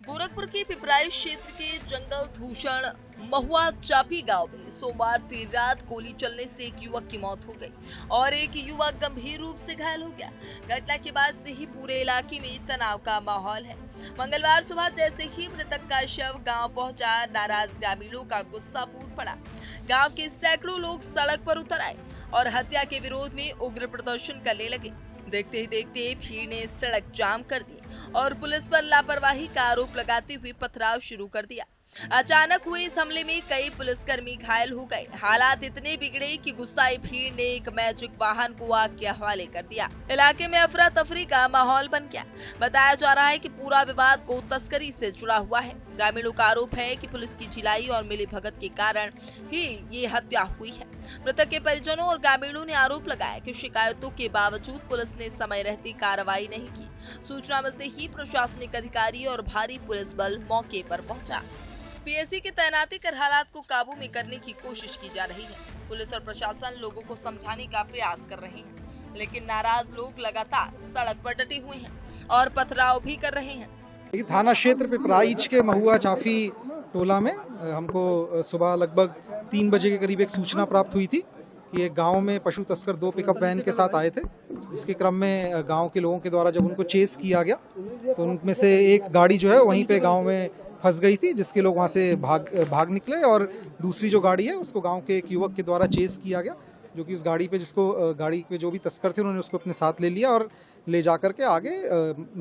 गोरखपुर के पिपराइच क्षेत्र के जंगल धूषण महुआ चापी गांव में सोमवार देर रात गोली चलने से एक युवक की मौत हो गई और एक युवक गंभीर रूप से घायल हो गया। घटना के बाद से ही पूरे इलाके में तनाव का माहौल है। मंगलवार सुबह जैसे ही मृतक का शव गांव पहुंचा, नाराज ग्रामीणों का गुस्सा फूट पड़ा। गांव के सैकड़ों लोग सड़क पर उतर आए और हत्या के विरोध में उग्र प्रदर्शन करने लगे। देखते ही देखते भीड़ ने सड़क जाम कर दी और पुलिस पर लापरवाही का आरोप लगाते हुए पथराव शुरू कर दिया। अचानक हुए इस हमले में कई पुलिसकर्मी घायल हो गए। हालात इतने बिगड़े कि गुस्साई भीड़ ने एक मैजिक वाहन को आग के हवाले कर दिया। इलाके में अफरा तफरी का माहौल बन गया। बताया जा रहा है कि पूरा विवाद गो तस्करी से जुड़ा हुआ है। ग्रामीणों का आरोप है कि पुलिस की ढिलाई और मिलीभगत के कारण ही ये हत्या हुई है। मृतक के परिजनों और ग्रामीणों ने आरोप लगाया कि शिकायतों के बावजूद पुलिस ने समय रहते कार्रवाई नहीं की। सूचना मिलते ही प्रशासनिक अधिकारी और भारी पुलिस बल मौके पर पहुंचा। पीएससी की तैनाती कर हालात को काबू में करने की कोशिश की जा रही है। पुलिस और प्रशासन लोगों को समझाने का प्रयास कर रहे हैं, लेकिन नाराज लोग लगातार सड़क पर डटे हुए हैं और पथराव भी कर रहे हैं। थाना क्षेत्र पिपराइच के महुआ चाफी टोला में हमको सुबह लगभग 3 बजे के करीब एक सूचना प्राप्त हुई थी कि एक गांव में पशु तस्कर 2 पिकअप वैन के साथ आए थे। इसके क्रम में गांव के लोगों के द्वारा जब उनको चेस किया गया तो उनमें से एक गाड़ी जो है वहीं पे गांव में फंस गई थी, जिसके लोग वहां से भाग निकले और दूसरी जो गाड़ी है उसको गांव के एक युवक के द्वारा चेस किया गया, जो कि उस गाड़ी पे गाड़ी पे जो भी तस्कर थे उन्होंने उसको अपने साथ ले लिया और ले जाकर के आगे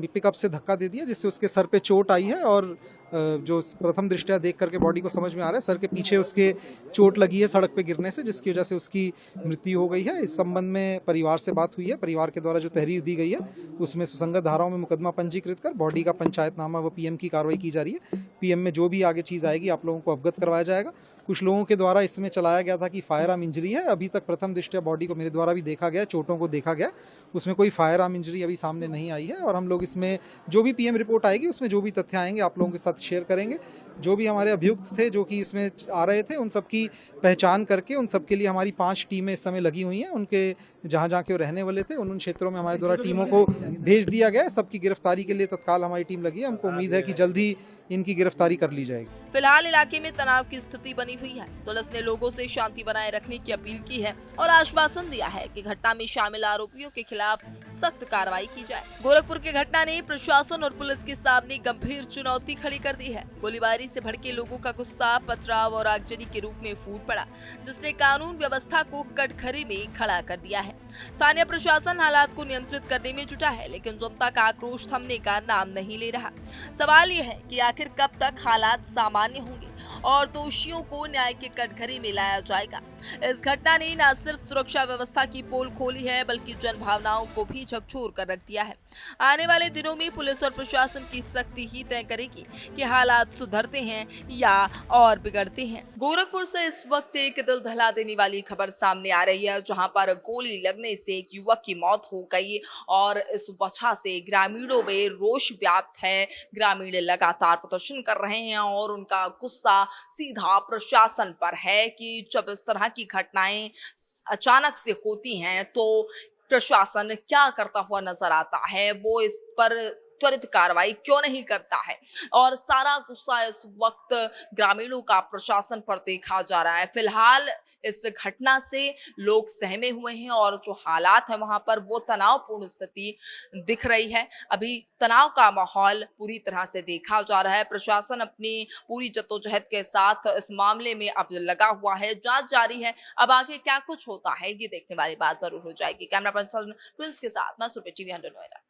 पिकअप से धक्का दे दिया, जिससे उसके सर पे चोट आई है और जो प्रथम दृष्टया देख करके बॉडी को समझ में आ रहा है सर के पीछे उसके चोट लगी है सड़क पे गिरने से, जिसकी वजह से उसकी मृत्यु हो गई है। इस संबंध में परिवार से बात हुई है। परिवार के द्वारा जो तहरीर दी गई है उसमें सुसंगत धाराओं में मुकदमा पंजीकृत कर बॉडी का पंचायतनामा व पीएम की कार्रवाई की जा रही है। पीएम में जो भी आगे चीज़ आएगी आप लोगों को अवगत करवाया जाएगा। कुछ लोगों के द्वारा इसमें चलाया गया था कि फायर आर्म इंजरी है। अभी तक प्रथम दृष्टया बॉडी को मेरे द्वारा भी देखा गया, चोटों को देखा गया, उसमें कोई फायर आर्म इंजरी अभी सामने नहीं आई है और हम लोग इसमें जो भी पीएम रिपोर्ट आएगी उसमें जो भी तथ्य आएंगे आप लोगों के साथ शेयर करेंगे। जो भी हमारे अभियुक्त थे जो कि इसमें आ रहे थे उन सब की पहचान करके उन सब के लिए हमारी 5 टीमें इस समय लगी हुई हैं। उनके जहाँ जहाँ के वो रहने वाले थे उन क्षेत्रों में हमारे द्वारा टीमों को भेज दिया गया है। सबकी गिरफ्तारी के लिए तत्काल हमारी टीम लगी है। हमको उम्मीद है कि जल्द ही इनकी गिरफ्तारी कर ली जाएगी। फिलहाल इलाके में तनाव की स्थिति बनी हुई है। पुलिस ने लोगों से शांति बनाए रखने की अपील की है और आश्वासन दिया है कि घटना में शामिल आरोपियों के खिलाफ सख्त कार्रवाई की जाए। गोरखपुर की घटना ने प्रशासन और पुलिस के सामने गंभीर चुनौती खड़ी कर दी है। गोलीबारी से भड़के लोगों का गुस्सा पथराव और आगजनी के रूप में फूट पड़ा, जिसने कानून व्यवस्था को कटघरे में खड़ा कर दिया है। स्थानीय प्रशासन हालात को नियंत्रित करने में जुटा है, लेकिन जनता का आक्रोश थमने का नाम नहीं ले रहा। सवाल यह है कि आखिर कब तक हालात सामान्य होंगे और दोषियों को न्याय के कटघरे में लाया जाएगा। इस घटना ने न सिर्फ सुरक्षा व्यवस्था की पोल खोली है, बल्कि जन भावनाओं को भी झकझोर कर रख दिया है। आने वाले दिनों में पुलिस और प्रशासन की सख्ती ही तय करेगी कि हालात सुधरते हैं या और बिगड़ते हैं। गोरखपुर से इस वक्त एक दिल दहला देने वाली खबर सामने आ रही है, जहां पर गोली लगने से एक युवक की मौत हो गई और इस वजह से ग्रामीणों में रोष व्याप्त है। ग्रामीण लगातार प्रदर्शन कर रहे हैं और उनका गुस्सा सीधा प्रशासन पर है कि जब इस तरह की घटनाएं अचानक से होती हैं तो प्रशासन क्या करता हुआ नजर आता है, वो इस पर त्वरित कार्रवाई क्यों नहीं करता है और सारा गुस्सा इस वक्त ग्रामीणों का प्रशासन पर देखा जा रहा है। फिलहाल इस घटना से लोग सहमे हुए हैं और जो हालात है वहां पर वो तनावपूर्ण स्थिति दिख रही है। अभी तनाव का माहौल पूरी तरह से देखा जा रहा है। प्रशासन अपनी पूरी जद्दोजहद के साथ इस मामले में अब लगा हुआ है, जांच जारी है। अब आगे क्या कुछ होता है ये देखने वाली बात जरूर हो जाएगी। कैमरा पर्सन प्रिंस के साथ मैं सुपर टीवी 100 नोएडा।